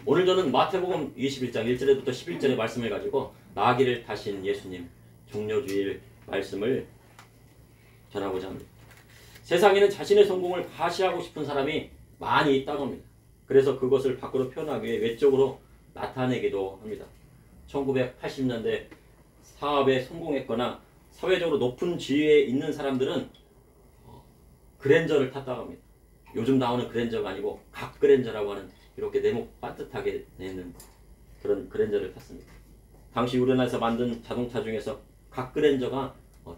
오늘 저는 마태복음 21장 1절부터 11절의 말씀을 가지고 나귀를 타신 예수님 종려주일 말씀을 전하고자 합니다. 세상에는 자신의 성공을 과시하고 싶은 사람이 많이 있다고 합니다. 그래서 그것을 밖으로 표현하기 위해 외적으로 나타내기도 합니다. 1980년대 사업에 성공했거나 사회적으로 높은 지위에 있는 사람들은 그랜저를 탔다고 합니다. 요즘 나오는 그랜저가 아니고 각 그랜저라고 하는 이렇게 네모 반듯하게 내는 그런 그랜저를 탔습니다. 당시 우리나라에서 만든 자동차 중에서 각 그랜저가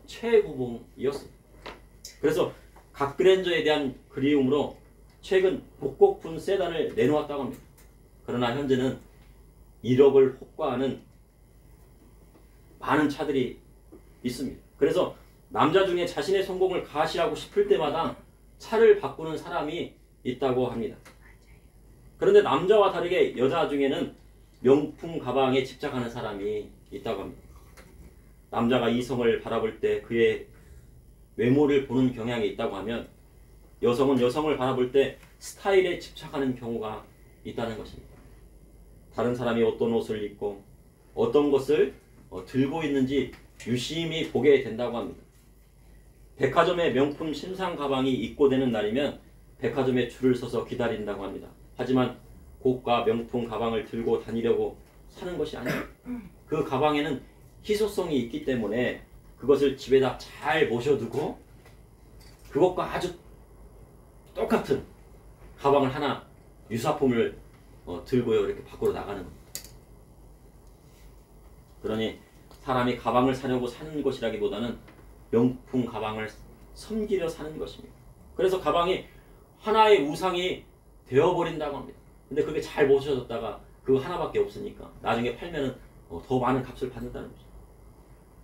최고봉이었습니다. 그래서 각 그랜저에 대한 그리움으로 최근 복고풍 세단을 내놓았다고 합니다. 그러나 현재는 1억을 호가하는 많은 차들이 있습니다. 그래서 남자 중에 자신의 성공을 과시하고 싶을 때마다 차를 바꾸는 사람이 있다고 합니다. 그런데 남자와 다르게 여자 중에는 명품 가방에 집착하는 사람이 있다고 합니다. 남자가 이성을 바라볼 때 그의 외모를 보는 경향이 있다고 하면 여성은 여성을 바라볼 때 스타일에 집착하는 경우가 있다는 것입니다. 다른 사람이 어떤 옷을 입고 어떤 것을 들고 있는지 유심히 보게 된다고 합니다. 백화점에 명품 신상 가방이 입고되는 날이면 백화점에 줄을 서서 기다린다고 합니다. 하지만 고가 명품 가방을 들고 다니려고 사는 것이 아닙니다. 그 가방에는 희소성이 있기 때문에 그것을 집에다 잘 모셔두고 그것과 아주 똑같은 가방을 하나 유사품을 들고요 이렇게 밖으로 나가는 겁니다. 그러니 사람이 가방을 사려고 사는 것이라기보다는 명품 가방을 섬기려 사는 것입니다. 그래서 가방이 하나의 우상이 되어버린다고 합니다. 근데 그게 잘 모셔졌다가 그거 하나밖에 없으니까 나중에 팔면은 더 많은 값을 받는다는 거죠.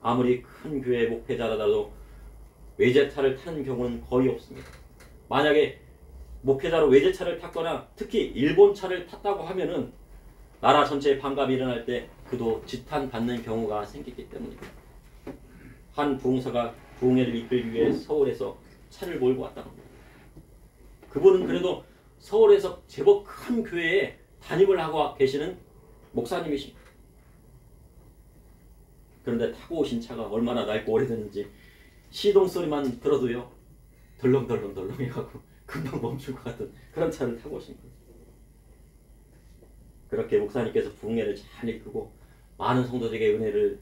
아무리 큰 교회 목회자라도 외제차를 타는 경우는 거의 없습니다. 만약에 목회자로 외제차를 탔거나 특히 일본차를 탔다고 하면은 나라 전체에 반감이 일어날 때 그도 지탄받는 경우가 생기기 때문입니다. 한 부흥사가 부흥회를 이끌기 위해 서울에서 차를 몰고 왔다고 합니다. 그분은 그래도 서울에서 제법 큰 교회에 담임을 하고 계시는 목사님이십니다. 그런데 타고 오신 차가 얼마나 낡고 오래됐는지 시동 소리만 들어도요 덜렁덜렁 해가지고 금방 멈출 것 같은 그런 차를 타고 오신 거예요. 그렇게 목사님께서 부흥회를 잘 이끌고 많은 성도들에게 은혜를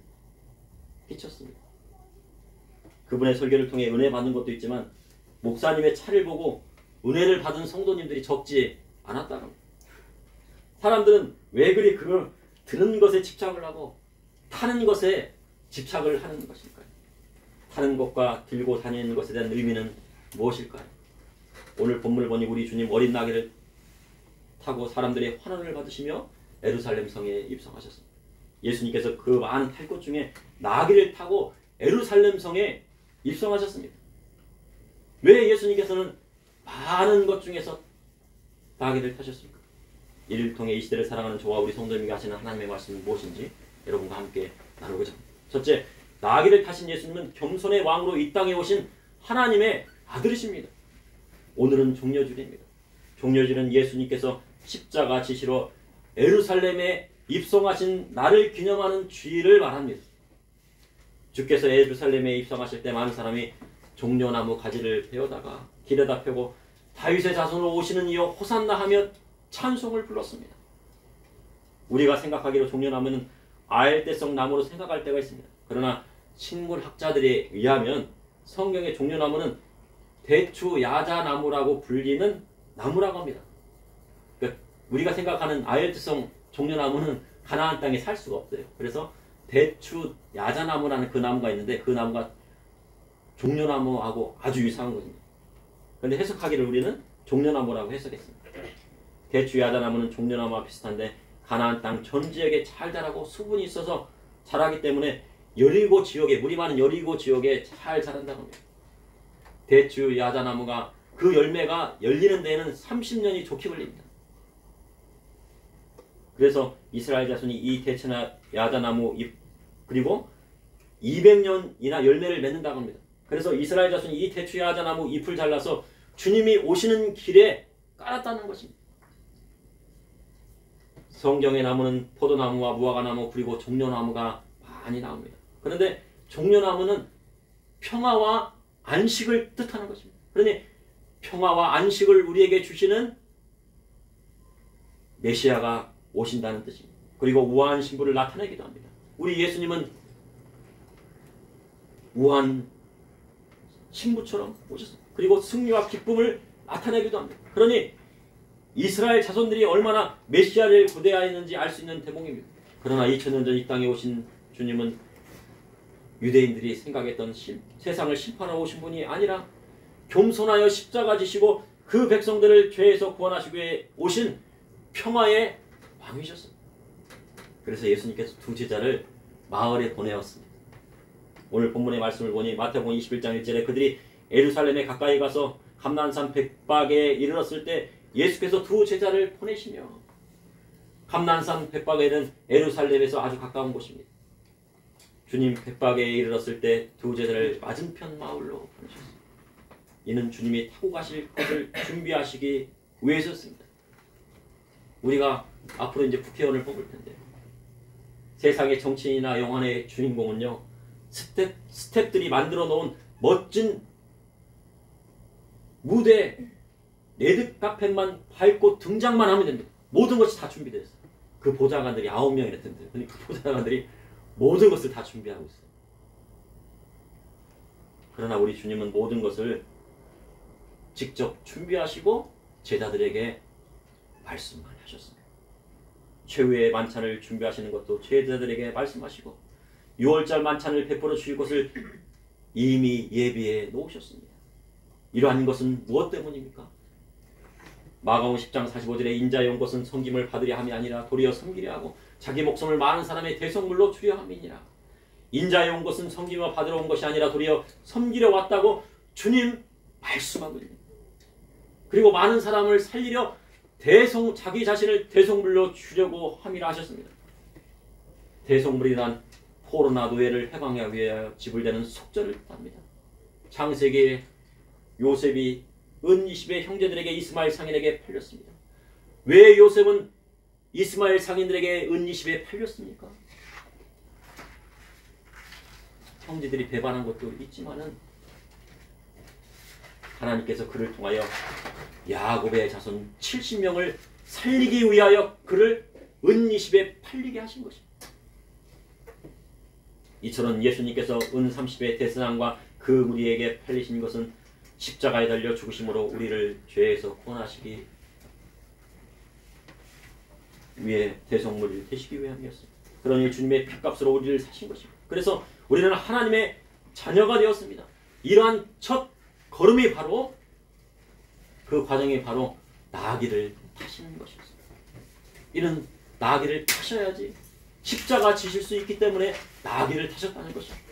끼쳤습니다. 그분의 설교를 통해 은혜 받는 것도 있지만 목사님의 차를 보고 은혜를 받은 성도님들이 적지 않았다는 겁니다. 사람들은 왜 그리 그걸 드는 것에 집착을 하고 타는 것에 집착을 하는 것일까요? 타는 것과 들고 다니는 것에 대한 의미는 무엇일까요? 오늘 본문을 보니 우리 주님 어린 나귀를 타고 사람들의 환원을 받으시며 예루살렘 성에 입성하셨습니다. 예수님께서 그 많은 탈 것 중에 나귀를 타고 예루살렘 성에 입성하셨습니다. 왜 예수님께서는 많은 것 중에서 나귀를 타셨습니까? 이를 통해 이 시대를 사랑하는 저와 우리 성도님에게 하시는 하나님의 말씀은 무엇인지 여러분과 함께 나누고자 합니다. 첫째, 나귀를 타신 예수님은 겸손의 왕으로 이 땅에 오신 하나님의 아들이십니다. 오늘은 종려주일입니다. 종려주일은 예수님께서 십자가 지시로 예루살렘에 입성하신 날을 기념하는 주일을 말합니다. 주께서 예루살렘에 입성하실 때 많은 사람이 종려나무 가지를 베어다가 길에다 펴고 다윗의 자손으로 오시는 이여 호산나 하며 찬송을 불렀습니다. 우리가 생각하기로 종려나무는 아열대성 나무로 생각할 때가 있습니다. 그러나 식물학자들에 의하면 성경의 종려나무는 대추 야자나무라고 불리는 나무라고 합니다. 그러니까 우리가 생각하는 아열대성 종려나무는 가나안 땅에 살 수가 없어요. 그래서 대추 야자나무라는 그 나무가 있는데 그 나무가 종려나무하고 아주 유사한 것입니다. 그런데 해석하기를 우리는 종려나무라고 해석했습니다. 대추 야자나무는 종려나무와 비슷한데 가나안 땅 전 지역에 잘 자라고 수분이 있어서 자라기 때문에 여리고 지역에 물이 많은 여리고 지역에 잘 자란다고 합니다. 대추 야자나무가 그 열매가 열리는 데에는 30년이 좋게 걸립니다. 그래서 이스라엘 자손이 이 대추 야자나무 잎 그리고 200년이나 열매를 맺는다고 합니다. 그래서 이스라엘 자손이 이 대추 야자나무 잎을 잘라서 주님이 오시는 길에 깔았다는 것입니다. 성경의 나무는 포도나무와 무화과나무 그리고 종려나무가 많이 나옵니다. 그런데 종려나무는 평화와 안식을 뜻하는 것입니다. 그러니 평화와 안식을 우리에게 주시는 메시아가 오신다는 뜻입니다. 그리고 우아한 신부를 나타내기도 합니다. 우리 예수님은 우아한 신부처럼 오셨습니다. 그리고 승리와 기쁨을 나타내기도 합니다. 그러니 이스라엘 자손들이 얼마나 메시아를 고대하였는지 알 수 있는 대목입니다. 그러나 2000년 전 이 땅에 오신 주님은 유대인들이 생각했던 세상을 심판하러 오신 분이 아니라 겸손하여 십자가 지시고 그 백성들을 죄에서 구원하시기 위해 오신 평화의 왕이셨습니다. 그래서 예수님께서 두 제자를 마을에 보내었습니다. 오늘 본문의 말씀을 보니 마태복음 21장 1절에 그들이 예루살렘에 가까이 가서 감난산 백박에 이르렀을 때 예수께서 두 제자를 보내시며, 감난산 백박에는 예루살렘에서 아주 가까운 곳입니다. 주님 백박에 이르렀을 때 두 제자를 맞은편 마을로 보내셨습니다. 이는 주님이 타고 가실 것을 준비하시기 위해서였습니다. 우리가 앞으로 이제 국회의원을 뽑을 텐데 세상의 정치인이나 영화의 주인공은요, 스텝들이 만들어 놓은 멋진 무대 레드 카펫만 밟고 등장만 하면 됩니다. 모든 것이 다 준비되어 있어요. 그 보좌관들이 9명이나 된대요. 그 보좌관들이 모든 것을 다 준비하고 있어요. 그러나 우리 주님은 모든 것을 직접 준비하시고 제자들에게 말씀만 하셨습니다. 최후의 만찬을 준비하시는 것도 제자들에게 말씀하시고 6월절 만찬을 베풀어 주실 것을 이미 예비해 놓으셨습니다. 이러한 것은 무엇 때문입니까? 마가복음 10장 45절에 인자의 온 것은 섬김을 받으려 함이 아니라 도리어 섬기려 하고 자기 목숨을 많은 사람의 대성물로 주려 함이니라. 인자의 온 것은 섬김을 받으러 온 것이 아니라 도리어 섬기려 왔다고 주님 말씀하고 있습니다. 그리고 많은 사람을 살리려 자기 자신을 대성물로 주려고 함이라 하셨습니다. 대성물이란 포로나 노예를 해방하기 위하여 지불되는 속전을 뜻합니다. 창세기에 요셉이 은 20의 형제들에게 이스마엘 상인에게 팔렸습니다. 왜 요셉은 이스마엘 상인들에게 은 20에 팔렸습니까? 형제들이 배반한 것도 있지만은 하나님께서 그를 통하여 야곱의 자손 70명을 살리기 위하여 그를 은 20에 팔리게 하신 것입니다. 이처럼 예수님께서 은 30의 대선왕과 그 무리에게 팔리신 것은 십자가에 달려 죽으심으로 우리를 죄에서 구원하시기 위해 대성물을 되시기 위함이었습니다. 그러니 주님의 피값으로 우리를 사신 것입니다. 그래서 우리는 하나님의 자녀가 되었습니다. 이러한 첫 걸음이 바로 그 과정이 바로 나귀를 타시는 것이었습니다. 이는 나귀를 타셔야지 십자가 지실 수 있기 때문에 나귀를 타셨다는 것입니다.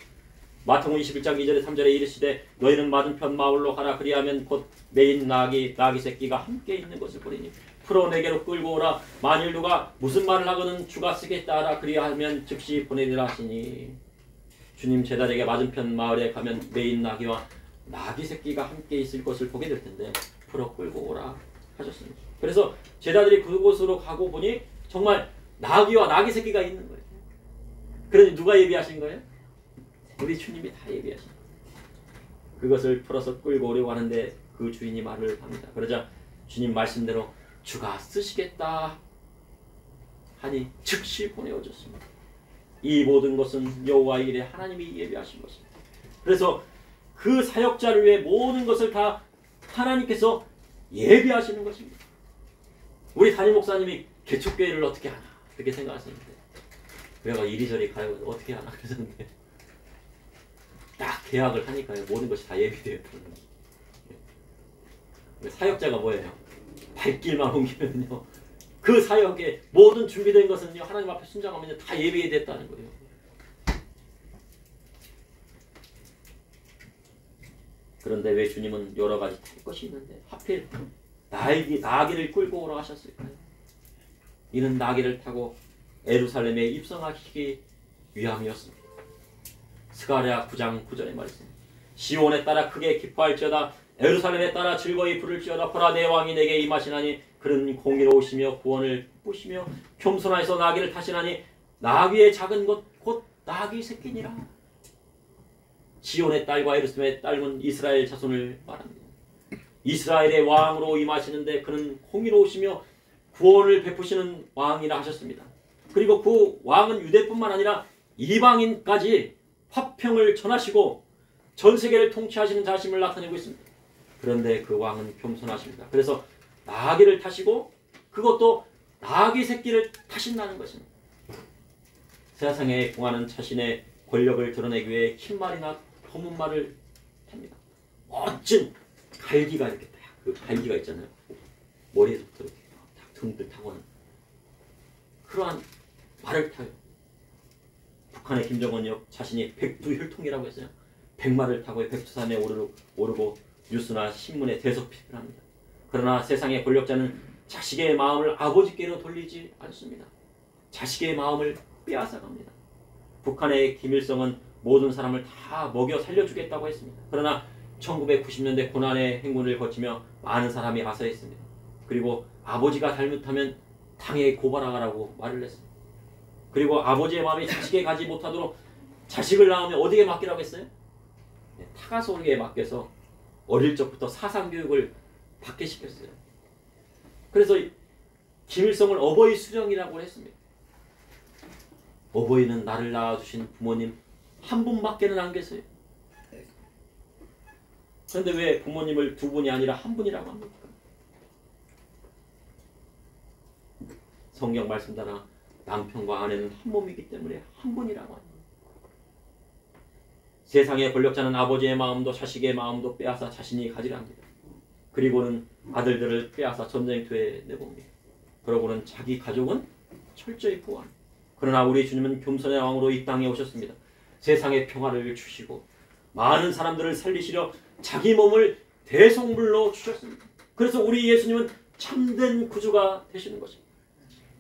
마태복음 21장 2절에 3절에 이르시되 너희는 맞은편 마을로 가라. 그리하면 곧 매인 나귀 새끼가 함께 있는 것을 보리니 풀어 내게로 끌고 오라. 만일 누가 무슨 말을 하거든 주가 쓰겠다 하라. 그리하면 즉시 보내리라 하시니, 주님 제자에게 맞은편 마을에 가면 매인 나귀와 나귀 새끼가 함께 있을 것을 보게 될 텐데 풀어 끌고 오라 하셨습니다. 그래서 제자들이 그곳으로 가고 보니 정말 나귀와 나귀 새끼가 있는 거예요. 그러니 누가 예비하신 거예요? 우리 주님이 다 예비하신 거예요. 그것을 풀어서 끌고 오려고 하는데 그 주인이 말을 합니다. 그러자 주님 말씀대로 주가 쓰시겠다 하니 즉시 보내어졌습니다. 이 모든 것은 여호와의 일에 하나님이 예비하신 것입니다. 그래서 그 사역자를 위해 모든 것을 다 하나님께서 예비하시는 것입니다. 우리 담임 목사님이 개척교회를 어떻게 하나 그렇게 생각하셨는데 내가 이리저리 가요 어떻게 하나 그러셨는데 딱 계약을 하니까요 모든 것이 다 예비되었다는 거예요. 사역자가 뭐예요? 발길만 옮기면요 그 사역에 모든 준비된 것은요 하나님 앞에 순종하면 다 예비됐다는 거예요. 그런데 왜 주님은 여러 가지 탈 것이 있는데 하필 나귀를 끌고 오라 하셨을까요? 이는 나귀를 타고 예루살렘에 입성하시기 위함이었습니다. 스가랴 9장 9절의 말씀. 시온에 따라 크게 기뻐할지어다. 예루살렘에 따라 즐거이 부를지어다. 보라 내 왕이 내게 임하시나니 그는 공의로우시며 구원을 보시며 겸손하여서 나귀를 타시나니 나귀의 작은 것 곧 나귀 새끼니라. 시온의 딸과 예루살렘의 딸은 이스라엘 자손을 말합니다. 이스라엘의 왕으로 임하시는데 그는 공의로우시며 구원을 베푸시는 왕이라 하셨습니다. 그리고 그 왕은 유대뿐만 아니라 이방인까지 화평을 전하시고 전 세계를 통치하시는 자심을 나타내고 있습니다. 그런데 그 왕은 겸손하십니다. 그래서 나귀를 타시고 그것도 나귀 새끼를 타신다는 것입니다. 세상에 공하는 자신의 권력을 드러내기 위해 흰 말이나 검은 말을 탑니다. 멋진 갈기가 이렇게 딱 그 갈기가 있잖아요. 머리에서부터 이렇게 딱 등들 타고는 그러한 말을 타요. 북한의 김정은이 자신이 백두혈통이라고 했어요. 백마를 타고 백두산에 오르고 뉴스나 신문에 대서피를 합니다. 그러나 세상의 권력자는 자식의 마음을 아버지께로 돌리지 않습니다. 자식의 마음을 빼앗아갑니다. 북한의 김일성은 모든 사람을 다 먹여 살려주겠다고 했습니다. 그러나 1990년대 고난의 행군을 거치며 많은 사람이 아사했습니다. 그리고 아버지가 잘못하면 당에 고발하라고 말을 했습니다. 그리고 아버지의 마음이 자식에 가지 못하도록 자식을 낳으면 어디에 맡기라고 했어요? 타가소리에 맡겨서 어릴 적부터 사상교육을 받게 시켰어요. 그래서 김일성을 어버이 수령이라고 했습니다. 어버이는 나를 낳아주신 부모님 한 분밖에는 안 계세요. 그런데 왜 부모님을 두 분이 아니라 한 분이라고 합니까? 성경 말씀 따라 남편과 아내는 한 몸이기 때문에 한 분이라고 합니다. 세상의 권력자는 아버지의 마음도 자식의 마음도 빼앗아 자신이 가지려 합니다. 그리고는 아들들을 빼앗아 전쟁터에 내봅니다. 그러고는 자기 가족은 철저히 보호합니다. 그러나 우리 주님은 겸손의 왕으로 이 땅에 오셨습니다. 세상에 평화를 주시고 많은 사람들을 살리시려 자기 몸을 대성물로 주셨습니다. 그래서 우리 예수님은 참된 구주가 되시는 것입니다.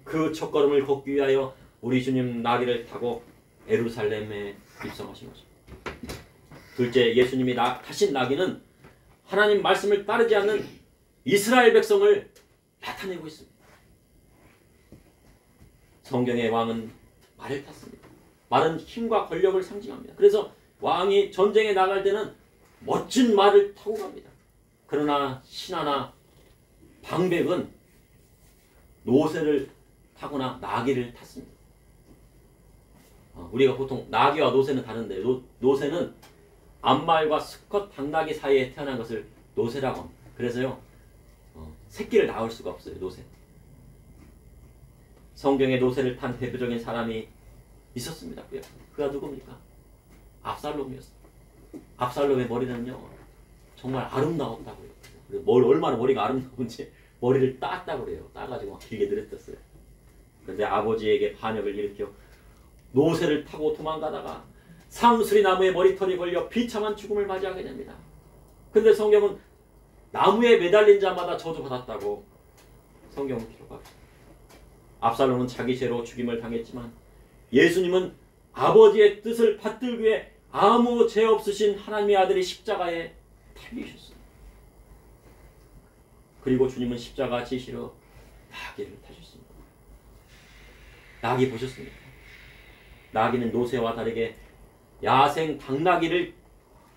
그 첫걸음을 걷기 위하여 우리 주님 나귀를 타고 예루살렘에 입성하신 것입니다. 둘째, 예수님이 타신 나귀는 하나님 말씀을 따르지 않는 이스라엘 백성을 나타내고 있습니다. 성경의 왕은 말을 탔습니다. 말은 힘과 권력을 상징합니다. 그래서 왕이 전쟁에 나갈 때는 멋진 말을 타고 갑니다. 그러나 신하나 방백은 노새를 타거나 나귀를 탔습니다. 우리가 보통 나귀와 노새는 다른데 노새는 암말과 수컷 당나귀 사이에 태어난 것을 노새라고 합니다. 그래서요 새끼를 낳을 수가 없어요. 노새. 성경에 노새를 탄 대표적인 사람이 있었습니다. 그가 누굽니까? 압살롬이었어요. 압살롬의 머리는요 정말 아름다웠다고요. 얼마나 머리가 아름다운지 머리를 땄다고 그래요. 따가지고 막 길게 늘었었어요. 그런데 아버지에게 반역을 일으켜 노새를 타고 도망가다가 상수리 나무에 머리털이 걸려 비참한 죽음을 맞이하게 됩니다. 그런데 성경은 나무에 매달린 자마다 저주받았다고 성경은 기록합니다. 압살롬은 자기 죄로 죽임을 당했지만 예수님은 아버지의 뜻을 받들기 위해 아무 죄 없으신 하나님의 아들이 십자가에 달리셨습니다. 그리고 주님은 십자가 지시러 나귀를 타셨습니다. 나귀 보셨습니까? 나귀는 노새와 다르게 야생 당나귀를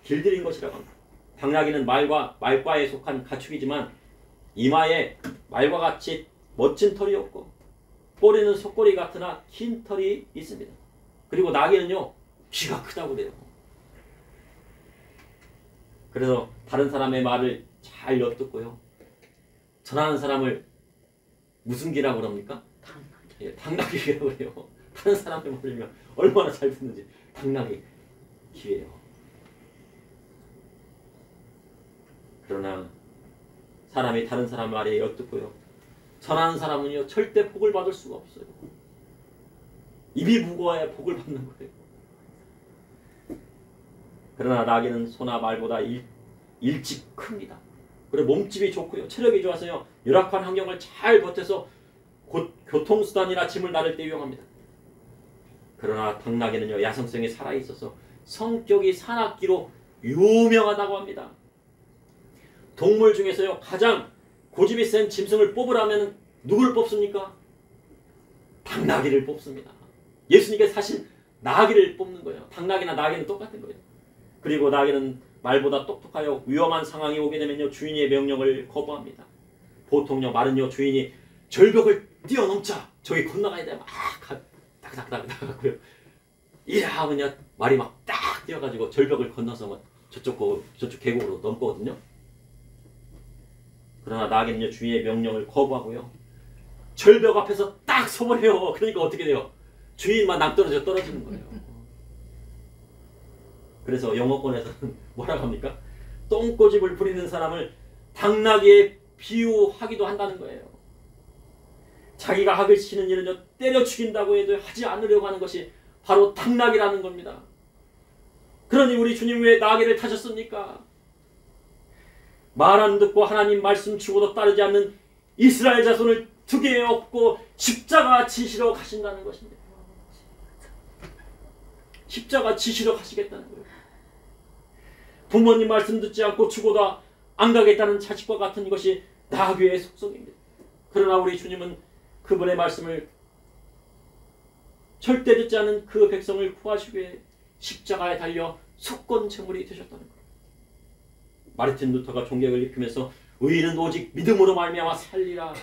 길들인 것이라고 합니다. 당나귀는 말과에 속한 가축이지만 이마에 말과 같이 멋진 털이 없고 꼬리는 속꼬리 같으나 긴 털이 있습니다. 그리고 나귀는요 귀가 크다고 그래요. 그래서 다른 사람의 말을 잘 엿듣고요 전하는 사람을 무슨 귀라고 그럽니까? 당나귀라고 그래요. 다른 사람의 말을 들으면 얼마나 잘 듣는지 당나귀 귀예요. 그러나 사람이 다른 사람 말에 엿듣고요 전하는 사람은요 절대 복을 받을 수가 없어요. 입이 무거워야 복을 받는 거예요. 그러나 나귀는 소나 말보다 일찍 큽니다. 그리고 몸집이 좋고요 체력이 좋아서요 열악한 환경을 잘 버텨서 곧 교통수단이나 짐을 나를 때 유용합니다. 그러나 당나귀는요 야성성이 살아있어서 성격이 사납기로 유명하다고 합니다. 동물 중에서요 가장 고집이 센 짐승을 뽑으라면 누굴 뽑습니까? 당나귀를 뽑습니다. 예수님께서 사실 나귀를 뽑는 거예요. 당나귀나 나귀는 똑같은 거예요. 그리고 나귀는 말보다 똑똑하여 위험한 상황이 오게 되면요 주인의 명령을 거부합니다. 보통요 말은요 주인이 절벽을 뛰어넘자 저기 건너가야 돼 막 다그다그다그다고요. 이래 하면요 말이 막 딱 뛰어가지고 절벽을 건너서 뭐 저쪽 계곡으로 넘거든요. 그러나 나귀는요 주인의 명령을 거부하고요 절벽 앞에서 딱 서버려요. 그러니까 어떻게 돼요? 주인만 떨어지는 거예요. 그래서 영어권에서는 뭐라고 합니까? 똥꼬집을 부리는 사람을 당나귀에 비유하기도 한다는 거예요. 자기가 학을 치는 일은요 때려 죽인다고 해도 하지 않으려고 하는 것이 바로 당나귀라는 겁니다. 그러니 우리 주님 왜 나귀를 타셨습니까? 말 안 듣고 하나님 말씀 주고도 따르지 않는 이스라엘 자손을 등에 업고 십자가 지시러 가신다는 것입니다. 십자가 지시러 가시겠다는 거예요. 부모님 말씀 듣지 않고 죽어도 안 가겠다는 자식과 같은 것이 나귀의 속성입니다. 그러나 우리 주님은 그분의 말씀을 절대 듣지 않은 그 백성을 구하시기 위해 십자가에 달려 속건제물이 되셨다는 거예요. 마르틴 루터가 존경을 입히면서 의인은 오직 믿음으로 말미암아 살리라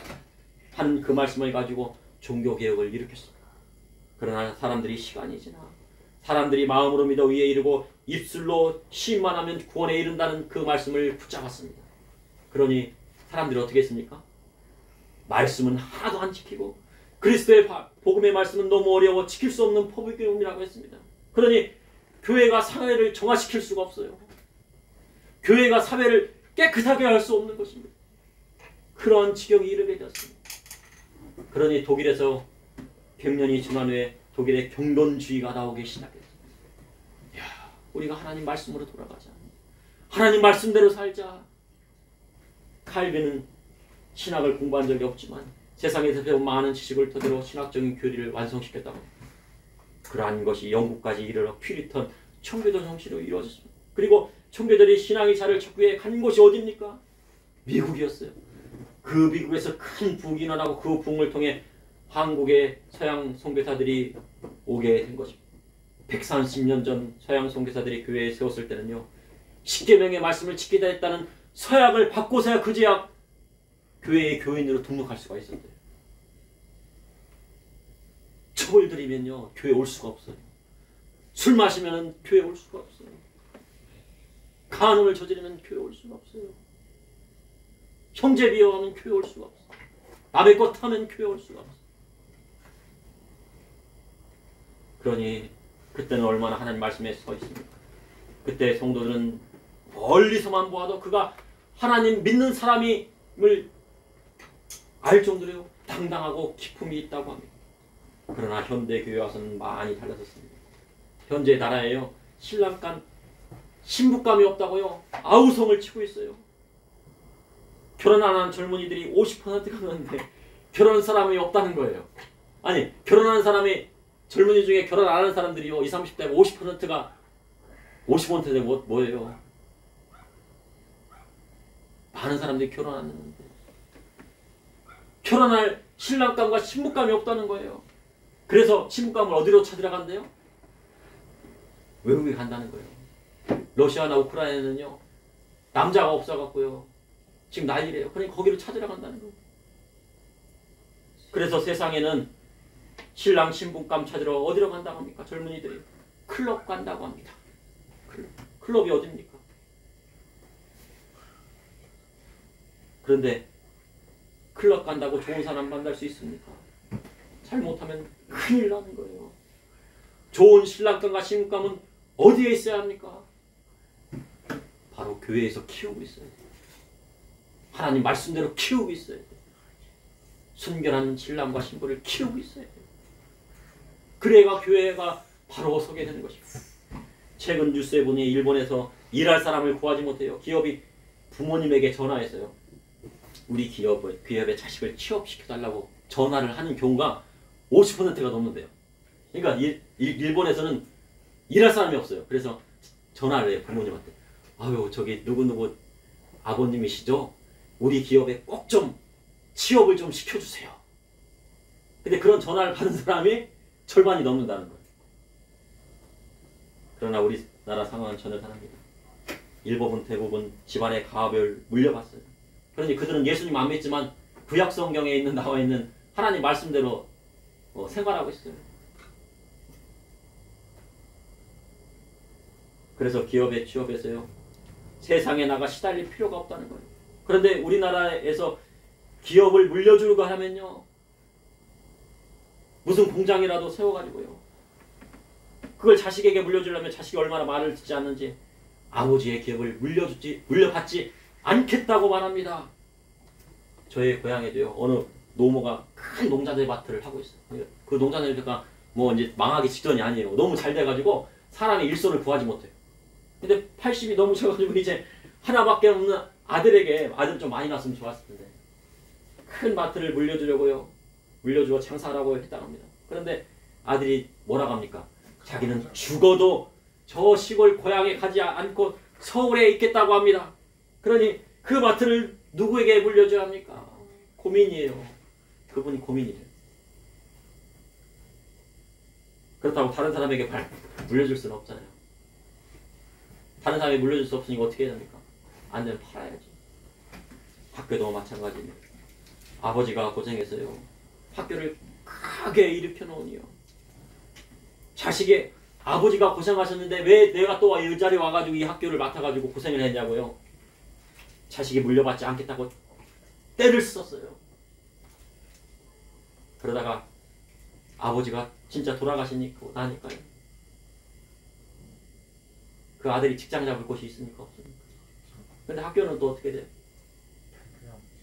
하는 그 말씀을 가지고 종교개혁을 일으켰습니다. 그러나 사람들이 시간이 지나 사람들이 마음으로 믿어 의에 이르고 입술로 시인만 하면 구원에 이른다는 그 말씀을 붙잡았습니다. 그러니 사람들이 어떻게 했습니까? 말씀은 하나도 안 지키고 그리스도의 복음의 말씀은 너무 어려워 지킬 수 없는 포부교훈이라고 했습니다. 그러니 교회가 사회를 정화시킬 수가 없어요. 교회가 사회를 깨끗하게 할 수 없는 것입니다. 그런 지경이 이르게 되었습니다. 그러니 독일에서 100년이 지난 후에 독일의 경건주의가 나오기 시작했습니다. 우리가 하나님 말씀으로 돌아가자. 하나님 말씀대로 살자. 칼빈은 신학을 공부한 적이 없지만 세상에서 배운 많은 지식을 토대로 신학적인 교리를 완성시켰다고 합니다. 그러한 것이 영국까지 이르러 퓨리턴 청교도 정신으로 이루어졌습니다. 그리고 청교도들이 신앙의 자를 찾기 위해 간 곳이 어디입니까? 미국이었어요. 그 미국에서 큰 부흥이 일어나고 그 부흥을 통해 한국의 서양 선교사들이 오게 된 것입니다. 130년 전 서양 선교사들이 교회에 세웠을 때는요. 십계명의 말씀을 지키다 했다는 서약을 받고서야 그제야 교회의 교인으로 등록할 수가 있었대요. 처벌 들이면요 교회 올 수가 없어요. 술 마시면 교회 올 수가 없어요. 간음을 저지르면 교회 올 수가 없어요. 형제 비하하면 교회 올 수가 없어요. 남의 것 하면 교회 올 수가 없어요. 그러니 그때는 얼마나 하나님 말씀에 서 있습니까? 그때 성도들은 멀리서만 보아도 그가 하나님 믿는 사람임을 알 정도로 당당하고 기품이 있다고 합니다. 그러나 현대 교회 와서는 많이 달라졌습니다. 현재 나라에요 신랑감 신부감이 없다고요 아우성을 치고 있어요. 결혼 안 한 젊은이들이 50%가 넘는데 결혼 사람이 없다는 거예요. 아니 결혼한 사람이 젊은이 중에 결혼 안 하는 사람들이요 20, 30대 50%가 50%가 뭐예요? 많은 사람들이 결혼 안 했는데 결혼할 신랑감과 신부감이 없다는 거예요. 그래서 신부감을 어디로 찾으러 간대요? 외국에 간다는 거예요. 러시아나 우크라이나는요 남자가 없어갖고요 지금 난리래요. 그러니까 거기로 찾으러 간다는 거예요. 그래서 세상에는 신랑 신부감 찾으러 어디로 간다고 합니까? 젊은이들이 클럽 간다고 합니다. 클럽이 어디입니까? 그런데 클럽 간다고 좋은 사람 만날 수 있습니까? 잘못하면 큰일 나는 거예요. 좋은 신랑감과 신부감은 어디에 있어야 합니까? 바로 교회에서 키우고 있어야 돼요. 하나님 말씀대로 키우고 있어야 돼요. 순결한 신랑과 신부를 키우고 있어야 돼요. 그래야 교회가 바로 서게 되는 것입니다. 최근 뉴스에 보니 일본에서 일할 사람을 구하지 못해요. 기업이 부모님에게 전화해서요. 우리 기업의 자식을 취업시켜달라고 전화를 하는 경우가 50%가 넘는데요. 그러니까 일본에서는 일할 사람이 없어요. 그래서 전화를 해요. 부모님한테. 아유 저기 누구누구 아버님이시죠? 우리 기업에 꼭 좀 취업을 좀 시켜주세요. 근데 그런 전화를 받은 사람이 절반이 넘는다는 거예요. 그러나 우리나라 상황은 전혀 다릅니다. 일부분 대부분 집안의 가업을 물려봤어요. 그러니 그들은 예수님 안 믿지만 구약 성경에 나와 있는 하나님 말씀대로 생활하고 있어요. 그래서 기업에 취업해서요, 세상에 나가 시달릴 필요가 없다는 거예요. 그런데 우리나라에서 기업을 물려주려고 하면요, 무슨 공장이라도 세워가지고요, 그걸 자식에게 물려주려면 자식이 얼마나 말을 듣지 않는지 아버지의 기업을 물려받지 않겠다고 말합니다. 저희 고향에도요, 어느 노모가 큰 농자재 밭을 하고 있어요. 그 농자재가 뭐 이제 망하기 직전이 아니에요. 너무 잘 돼가지고 사람이 일손을 구하지 못해요. 근데 80이 넘으셔가지고 이제 하나밖에 없는 아들 좀 많이 낳았으면 좋았을 텐데 큰 마트를 물려주려고요, 물려주고 장사하라고 했다고 합니다. 그런데 아들이 뭐라고 합니까? 자기는 죽어도 저 시골 고향에 가지 않고 서울에 있겠다고 합니다. 그러니 그 마트를 누구에게 물려줘야 합니까? 고민이에요. 그분이 고민이에요. 그렇다고 다른 사람에게 물려줄 수는 없잖아요. 다른 사람에게 물려줄 수 없으니까 어떻게 해야 됩니까? 안 되면 팔아야지. 학교도 마찬가지입니다. 아버지가 고생해서요, 학교를 크게 일으켜 놓으니요, 자식이 아버지가 고생하셨는데 왜 내가 또 이 자리에 와가지고 이 학교를 맡아가지고 고생을 했냐고요. 자식이 물려받지 않겠다고 때를 썼어요. 그러다가 아버지가 진짜 돌아가시니까요, 그 아들이 직장 잡을 곳이 있습니까? 없습니까? 근데 학교는 또 어떻게 돼요?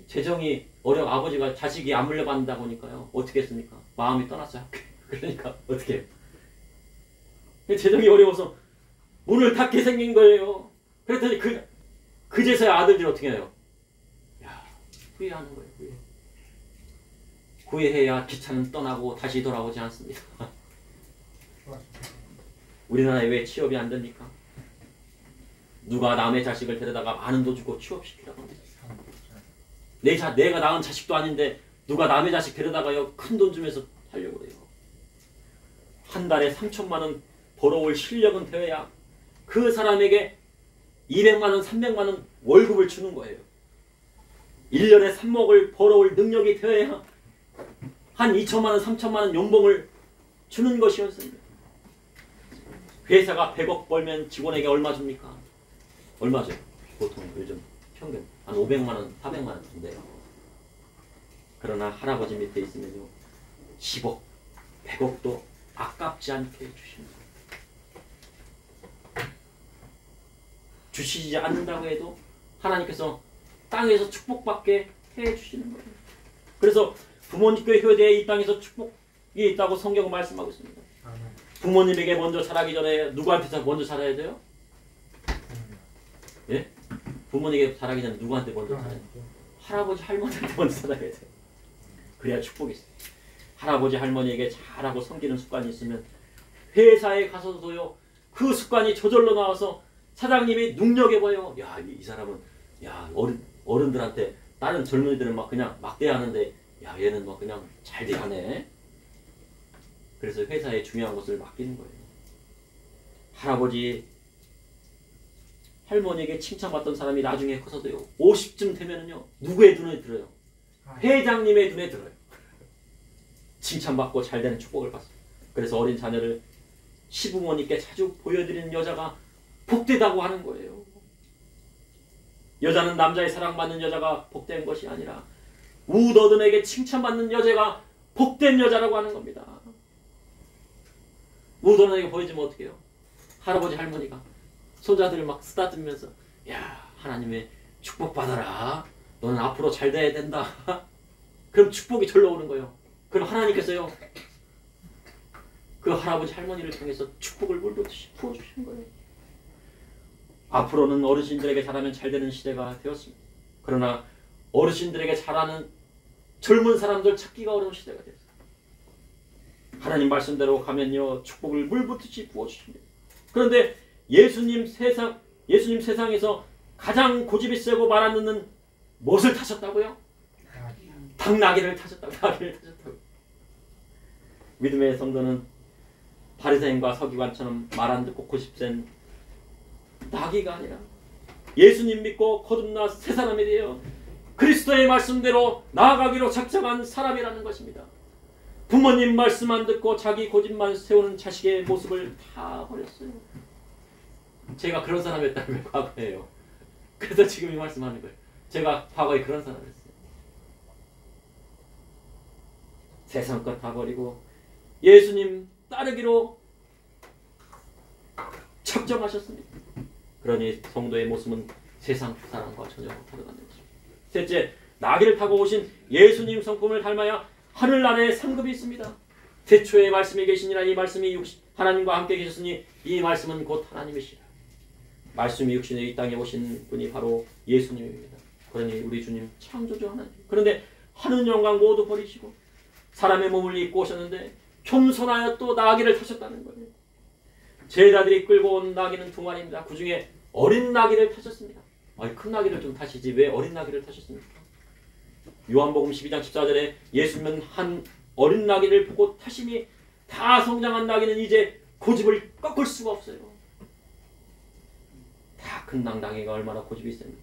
재정이 아버지가 자식이 안 물려받는다 보니까요, 어떻게 했습니까? 마음이 떠났어요. 그러니까 어떻게 해요? 재정이 어려워서 문을 닫게 생긴 거예요. 그랬더니 그제서야 아들들이 어떻게 해요? 후회하는 거예요. 후회해야 기차는 떠나고 다시 돌아오지 않습니다. 우리나라에 왜 취업이 안 됩니까? 누가 남의 자식을 데려다가 많은 돈 주고 취업시키라고 합니다. 내가 낳은 자식도 아닌데 누가 남의 자식 데려다가요, 큰 돈 주면서 하려고 그래요. 한 달에 3천만 원 벌어올 실력은 되어야 그 사람에게 200만 원, 300만 원 월급을 주는 거예요. 1년에 3억을 벌어올 능력이 되어야 한 2천만 원, 3천만 원 연봉을 주는 것이었습니다. 회사가 100억 벌면 직원에게 얼마 줍니까? 얼마죠? 보통 요즘 평균 한 500만 원, 400만 원 준대요. 그러나 할아버지 밑에 있으면요, 10억, 100억도 아깝지 않게 주십니다. 주시지 않는다고 해도 하나님께서 땅에서 축복받게 해주시는 거예요. 그래서 부모님께 효대에 이 땅에서 축복이 있다고 성경은 말씀하고 있습니다. 부모님에게 먼저 잘하기 전에 누구한테 먼저 잘해야 돼요? 예? 부모님에게 잘하기 전에 누구한테 먼저 잘해야 돼요? 할아버지 할머니한테 먼저 잘해야 돼요. 그래야 축복이 있어요. 할아버지 할머니에게 잘하고 섬기는 습관이 있으면 회사에 가서도요, 그 습관이 저절로 나와서 사장님이 눈여겨봐요. 야, 이 사람은, 야, 어른들한테 다른 젊은이들은 막 그냥 막대하는데, 야, 얘는 막 그냥 잘 대하네. 그래서 회사에 중요한 것을 맡기는 거예요. 할아버지 할머니에게 칭찬받던 사람이 나중에 커서도요, 50쯤 되면은요, 누구의 눈에 들어요? 회장님의 눈에 들어요. 칭찬받고 잘되는 축복을 받습니다. 그래서 어린 자녀를 시부모님께 자주 보여드리는 여자가 복되다고 하는 거예요. 여자는 남자의 사랑받는 여자가 복된 것이 아니라 우더든에게 칭찬받는 여자가 복된 여자라고 하는 겁니다. 우더든에게 보여주면 어떻게 해요? 할아버지 할머니가 손자들을 막 쓰다듬으면서, 야, 하나님의 축복받아라. 너는 앞으로 잘 돼야 된다. 그럼 축복이 절로 오는 거예요. 그럼 하나님께서요, 그 할아버지 할머니를 통해서 축복을 물붓듯이 부어주시는 거예요. 앞으로는 어르신들에게 잘하면 잘 되는 시대가 되었습니다. 그러나 어르신들에게 잘하는 젊은 사람들 찾기가 어려운 시대가 되었습니다. 하나님 말씀대로 가면요, 축복을 물붓듯이 부어주십니다. 그런데 예수님 세상에서 가장 고집이 세고 말 안 듣는 무엇을 타셨다고요? 당나귀를 타셨다고. 나귀를 타셨다고. 믿음의 성도는 바리새인과 서기관처럼 말 안 듣고 고집센 나귀가 아니라 예수님 믿고 거듭나 새 사람이 되어 그리스도의 말씀대로 나아가기로 작정한 사람이라는 것입니다. 부모님 말씀 안 듣고 자기 고집만 세우는 자식의 모습을 다 버렸어요. 제가 그런 사람이었다는 게 과거예요. 그래서 지금 이 말씀하는 거예요. 제가 과거에 그런 사람이었어요. 세상 것 다 버리고 예수님 따르기로 작정하셨습니다. 그러니 성도의 모습은 세상 사람과 전혀 다르다는 것입니다. 셋째, 나귀를 타고 오신 예수님 성품을 닮아야 하늘나라에 상급이 있습니다. 태초에 말씀이 계시니라. 이 말씀이 하나님과 함께 계셨으니 이 말씀은 곧 하나님이시라. 말씀이 육신에 이 땅에 오신 분이 바로 예수님입니다. 그러니 우리 주님 창조주 하나님. 그런데 하늘 영광 모두 버리시고 사람의 몸을 입고 오셨는데 겸손하여 또 나귀를 타셨다는 거예요. 제자들이 끌고 온 나귀는 두 마리입니다. 그 중에 어린 나귀를 타셨습니다. 아니, 큰 나귀를 좀 타시지 왜 어린 나귀를 타셨습니까? 요한복음 12장 14절에 예수님은 한 어린 나귀를 보고 타심이 다 성장한 나귀는 이제 고집을 꺾을 수가 없어요. 다 큰 나귀가 얼마나 고집이 있습니까?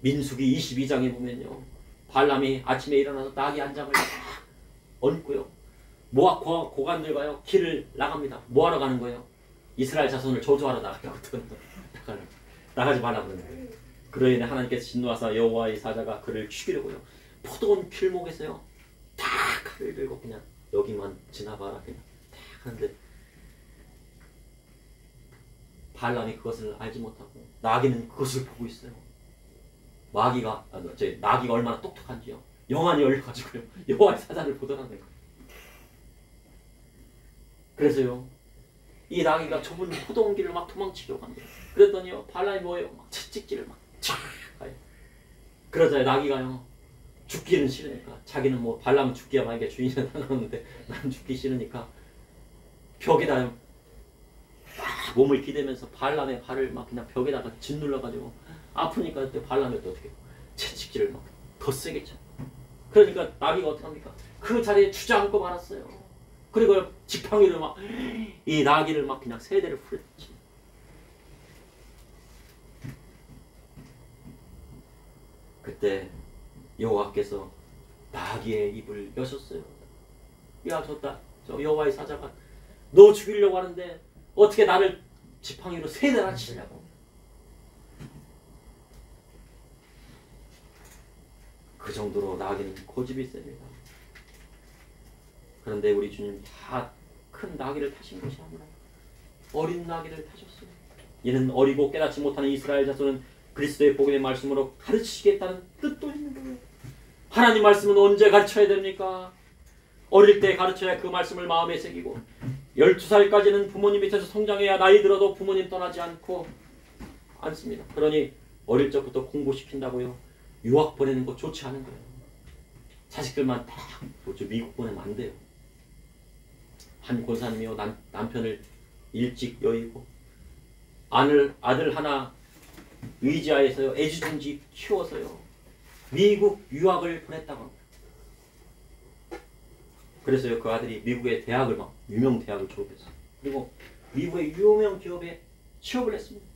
민수기 22장에 보면요. 발람이 아침에 일어나서 나귀 한 장을 딱 얹고요. 모압 고관들과요 길을 나갑니다. 뭐하러 가는 거예요? 이스라엘 자손을 저주하러 나가거든. 나가지 말라 그러는 거예요. 그로 인해 하나님께서 진노하사 여호와의 사자가 그를 죽이려고요. 포도원 길목에서요. 딱 칼을 들고 그냥 여기만 지나봐라 그냥 딱 하는데 발람이 그것을 알지 못하고 나귀는 그것을 보고 있어요. 나귀가 얼마나 똑똑한지요. 영안이 열려가지고요. 여호와의 사자를 보더라는 거예요. 그래서요. 이 나귀가 좁은 포도원 길을 막 도망치려고 합니다. 그랬더니요. 발람이 뭐예요? 막 채찍질을 막 촥 가요. 그러자 나귀가요. 죽기는 싫으니까 자기는 뭐 발람은 죽기야 만약에 주인이 나가는데 나는 죽기 싫으니까 벽에다 막 몸을 기대면서 발람의 발을 막 그냥 벽에다가 짓눌러가지고 아프니까 그때 발람이 또 어떻게 채찍질을 막 더 세게 쳐. 그러니까 나귀가 어떻게 합니까? 그 자리에 주저앉고 말았어요. 그리고 지팡이를 막 이 나귀를 막 그냥 세 대를 후려치. 그때 여호와께서 나귀의 입을 여셨어요. 야, 저 여호와의 사자가 너 죽이려고 하는데 어떻게 나를 지팡이로 세 대나 치려고. 그 정도로 나귀는 고집이 셉니다. 그런데 우리 주님 다 큰 나귀를 타신 것이 아니라 어린 나귀를 타셨어요. 이는 어리고 깨닫지 못하는 이스라엘 자손은 그리스도의 복음의 말씀으로 가르치시겠다는 뜻도 있는 거예요. 하나님 말씀은 언제 가르쳐야 됩니까? 어릴 때 가르쳐야 그 말씀을 마음에 새기고 12살까지는 부모님 밑에서 성장해야 나이 들어도 부모님 떠나지 않습니다. 그러니 어릴 적부터 공부시킨다고요. 유학 보내는 거 좋지 않은 거예요. 자식들만 다 미국 보내면 안 돼요. 한 권사님이요. 남편을 일찍 여의고 아들 하나 의지하여서요. 애지중지 키워서요. 미국 유학을 보냈다고 합니다. 그래서요. 그 아들이 미국의 대학을 막 유명 대학을 졸업했어요. 그리고 미국의 유명 기업에 취업을 했습니다.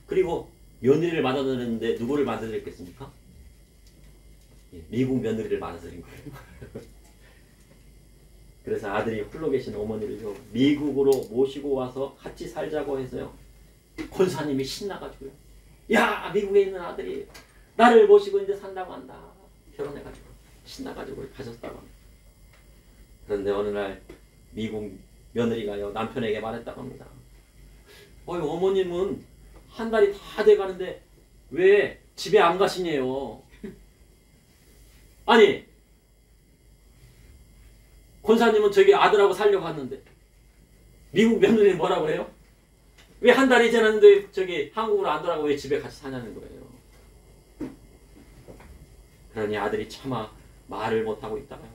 그리고 며느리를 맞아들였는데 누구를 맞아들였겠습니까? 미국 며느리를 맞아들인 거예요. 그래서 아들이 홀로 계신 어머니를요. 미국으로 모시고 와서 같이 살자고 해서요. 권사님이 신나가지고요. 야, 미국에 있는 아들이 나를 모시고 이제 산다고 한다. 결혼해가지고 신나가지고 가셨다고 합니다. 그런데 어느 날 미국 며느리가요. 남편에게 말했다고 합니다. 어머님은 한 달이 다 돼가는데 왜 집에 안 가시냐요. 아니, 권사님은 저기 아들하고 살려고 하는데 미국 며느리는 뭐라고 해요? 왜 한 달이 지났는데 저기 한국으로 안 돌아가고 왜 집에 같이 사냐는 거예요. 그러니 아들이 차마 말을 못하고 있다가요.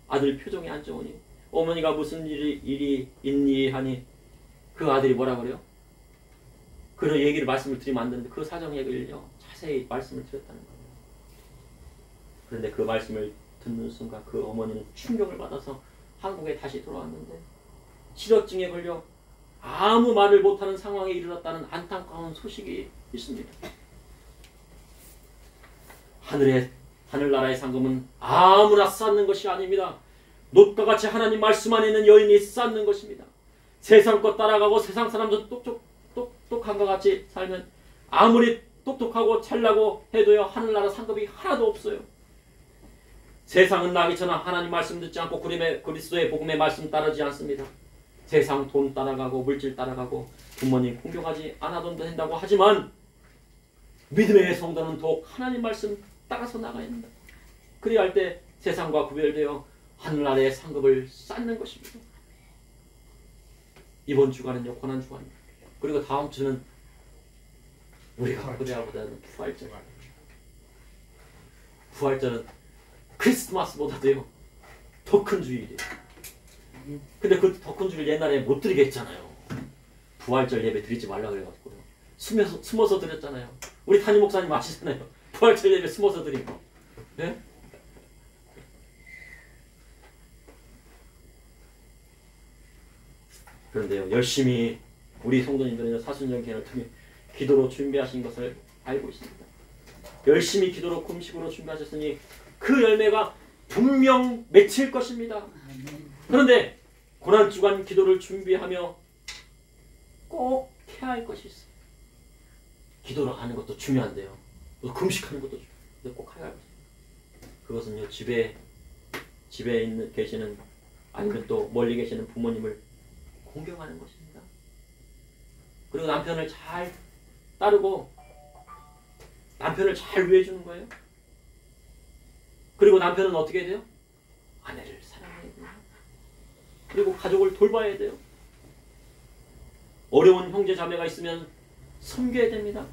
아들 표정이 안 좋으니 어머니가 무슨 일이 있니 하니 그 아들이 뭐라고 그래요? 그런 얘기를 말씀을 드리면 안 되는데 그 사정 얘기를요. 자세히 자세히 말씀을 드렸다는 거예요. 그런데 그 말씀을 듣는 순간 그 어머니는 충격을 받아서 한국에 다시 돌아왔는데 실어증에 걸려 아무 말을 못하는 상황에 이르렀다는 안타까운 소식이 있습니다. 하늘나라의 상급은 아무나 쌓는 것이 아닙니다. 놋과 같이 하나님 말씀 안에 있는 여인이 쌓는 것입니다. 세상 것 따라가고 세상 사람도 똑똑한 것 같이 살면 아무리 똑똑하고 잘나고 해도요 하늘나라 상급이 하나도 없어요. 세상은 나기처럼 하나님 말씀 듣지 않고 그리스도의 복음의 말씀 따르지 않습니다. 세상 돈 따라가고 물질 따라가고 부모님 공경하지 않아도 된다고 하지만 믿음의 성도는 더욱 하나님 말씀 따라서 나가야 합니다. 그리야 할 때 세상과 구별되어 하늘나라의 상급을 쌓는 것입니다. 이번 주간은요 고난 주간입니다. 그리고 다음 주는 우리가 그래야보다는 부활절. 부활절은 크리스마스보다도요 더 큰 주일이에요. 근데 그 더 큰 주일 옛날에 못 드리겠잖아요. 부활절 예배 드리지 말라 그래가지고요. 숨어서 드렸잖아요. 우리 담임 목사님 아시잖아요. 부활절 예배 숨어서 드린 거. 네? 그런데요 열심히 우리 성도님들은 사순절 기간을 통해 기도로 준비하신 것을 알고 있습니다. 열심히 기도로 금식으로 준비하셨으니 그 열매가 분명 맺힐 것입니다. 그런데 고난주간 기도를 준비하며 꼭 해야 할 것이 있어요. 기도를 하는 것도 중요한데요. 금식하는 것도 중요한데 꼭 해야 할 것입니다. 그것은요 집에 계시는 아니면 또 멀리 계시는 부모님을 공경하는 것입니다. 그리고 남편을 잘 따르고 남편을 잘 위해주는 거예요. 그리고 남편은 어떻게 해야 돼요? 아내를 사랑해야 돼요. 그리고 가족을 돌봐야 돼요. 어려운 형제 자매가 있으면 섬겨야 됩니다.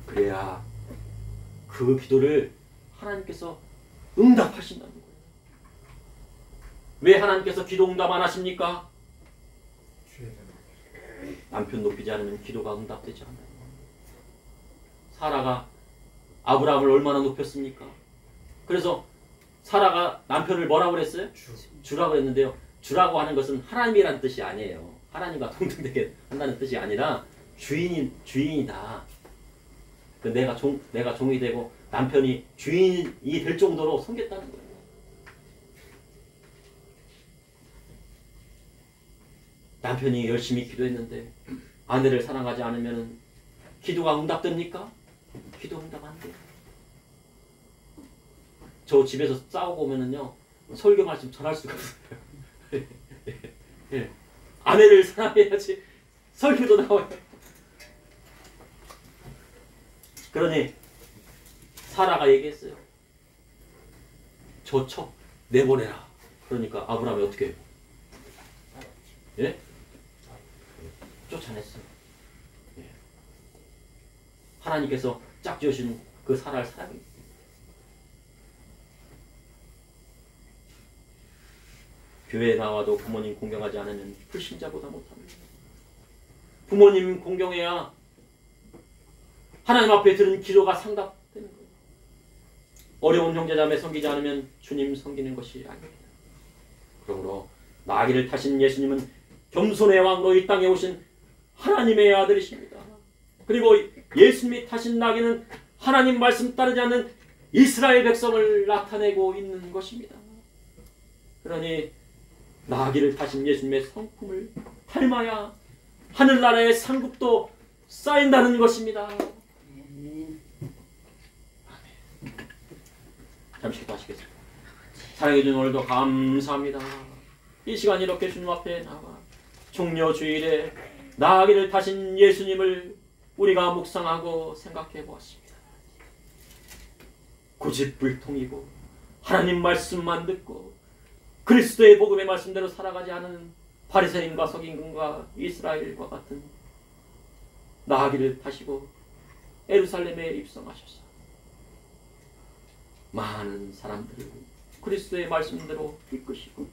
그래야 그 기도를 하나님께서 응답하신다는 거예요. 왜 하나님께서 기도 응답 안 하십니까? 남편 높이지 않으면 기도가 응답되지 않아요. 사라가 아브라함을 얼마나 높였습니까? 그래서 사라가 남편을 뭐라고 그랬어요? 주라고 했는데요. 주라고 하는 것은 하나님이라는 뜻이 아니에요. 하나님과 동등되게 한다는 뜻이 아니라 주인이다. 내가 종이 되고 남편이 주인이 될 정도로 섬겼다는 거예요. 남편이 열심히 기도했는데 아내를 사랑하지 않으면 기도가 응답됩니까? 기도 응답 안 돼요. 저 집에서 싸우고 오면은요 설교 말씀 전할 수가 없어요. 예. 아내를 사랑해야지 설교도 나와요. 그러니 사라가 얘기했어요. 저 첩 내보내라. 그러니까 아브라함이 어떻게 해요? 예? 쫓아냈어요. 예. 하나님께서 짝지으신 그 사라를 사랑합니다. 교회에 나와도 부모님 공경하지 않으면 불신자보다 못합니다. 부모님 공경해야 하나님 앞에 드는 기도가 상답되는 거예요. 어려운 형제자매 섬기지 않으면 주님 섬기는 것이 아닙니다. 그러므로 나귀를 타신 예수님은 겸손의 왕으로 이 땅에 오신 하나님의 아들이십니다. 그리고 예수님이 타신 나귀는 하나님 말씀 따르지 않는 이스라엘 백성을 나타내고 있는 것입니다. 그러니 나귀를 타신 예수님의 성품을 닮아야 하늘나라의 상급도 쌓인다는 것입니다. 잠시 기도하시겠습니다. 사랑해 주신 오늘도 감사합니다. 이 시간 이렇게 주님 앞에 나와 종려 주일에 나귀를 타신 예수님을 우리가 묵상하고 생각해 보았습니다. 고집불통이고 하나님 말씀만 듣고 그리스도의 복음의 말씀대로 살아가지 않은 바리새인과 서기관과 이스라엘과 같은 나귀를 타시고 예루살렘에 입성하셔서 많은 사람들을 그리스도의 말씀대로 이끄시고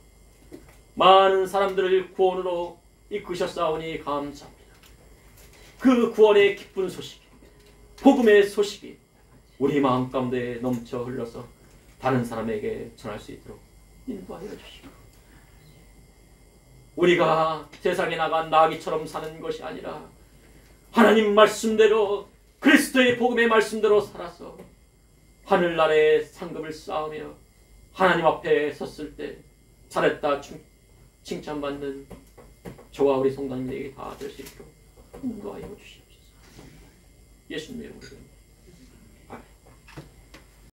많은 사람들을 구원으로 이끄셨사오니 감사합니다. 그 구원의 기쁜 소식입니다. 복음의 소식이 우리 마음 가운데 넘쳐 흘러서 다른 사람에게 전할 수 있도록 인도하여 주시고, 우리가 세상에 나간 나귀처럼 사는 것이 아니라 하나님 말씀대로, 그리스도의 복음의 말씀대로 살아서 하늘나라의 상급을 쌓으며 하나님 앞에 섰을 때 잘했다 칭찬받는 저와 우리 성도님에게 다 될 수 있도록 인도하여 주시옵소서. 예수님의 이름으로.